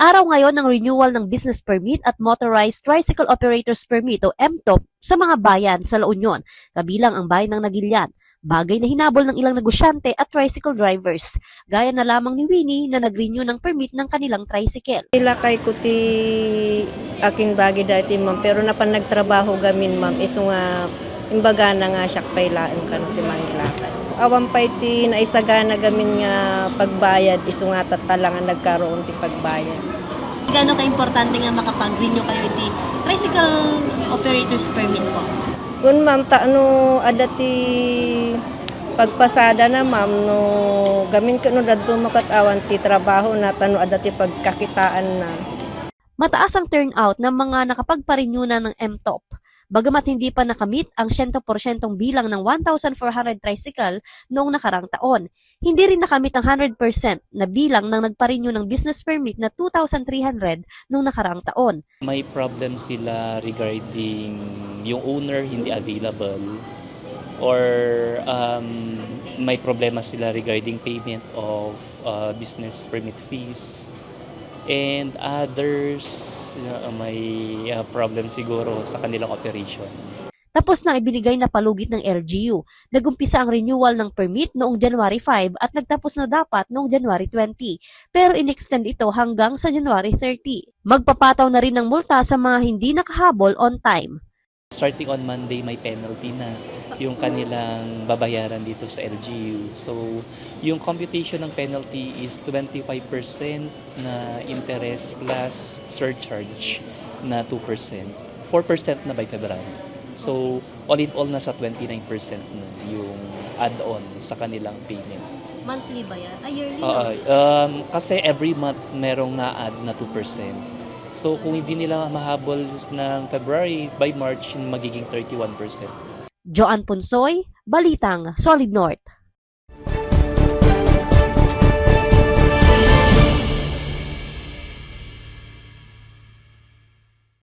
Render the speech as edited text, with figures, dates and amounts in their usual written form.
Araw ngayon ng renewal ng Business Permit at Motorized Tricycle Operators Permit o MTOP sa mga bayan sa La Union, kabilang ang bayan ng Nagilian. Bagay na hinabol ng ilang negosyante at tricycle drivers, gaya na lamang ni Winnie na nag-renew ng permit ng kanilang tricycle. Ilakay ko ti aking bagi dati ma'am, pero napan nagtrabaho gamin ma'am, iso nga imbaga na nga siya pailaan kan ti mangilakay. Awan pa iti naisagana gamin nga pagbayad, iso nga tatalangan nagkaroon ti pagbayad. Gaano ka-importante nga makapag-renew kayo iti tricycle operators permit po? Kun ma'am, adati pagpasada na ma'am, no gamin ko no dadto makatawan ti trabaho na adati pagkakitaan na. Mataas ang turnout ng mga nakapagpa-renew na ng MTOP. Bagamat hindi pa nakamit ang 100% bilang ng 1,400 tricycle noong nakarang taon. Hindi rin nakamit ang 100% na bilang ng nagpa-renew ng business permit na 2,300 noong nakarang taon. May problem sila regarding yung owner hindi available or may problema sila regarding payment of business permit fees. And others, may problem siguro sa kanilang operation. Tapos nang ibinigay na palugit ng LGU, nagumpisa ang renewal ng permit noong January 5 at nagtapos na dapat noong January 20. Pero in-extend ito hanggang sa January 30. Magpapataw na rin ng multa sa mga hindi nakahabol on time. Starting on Monday, may penalty na yung kanilang babayaran dito sa LGU. So, yung computation ng penalty is 25% na interest plus surcharge na 2%. 4% na by February. So, all in all, nasa 29% na yung add-on sa kanilang payment. Monthly ba yan? Yearly? Kasi every month merong na-add na 2%. So, kung hindi nila mahabol ng February, by March, magiging 31%. Joanne Punsoy, Balitang Solid North.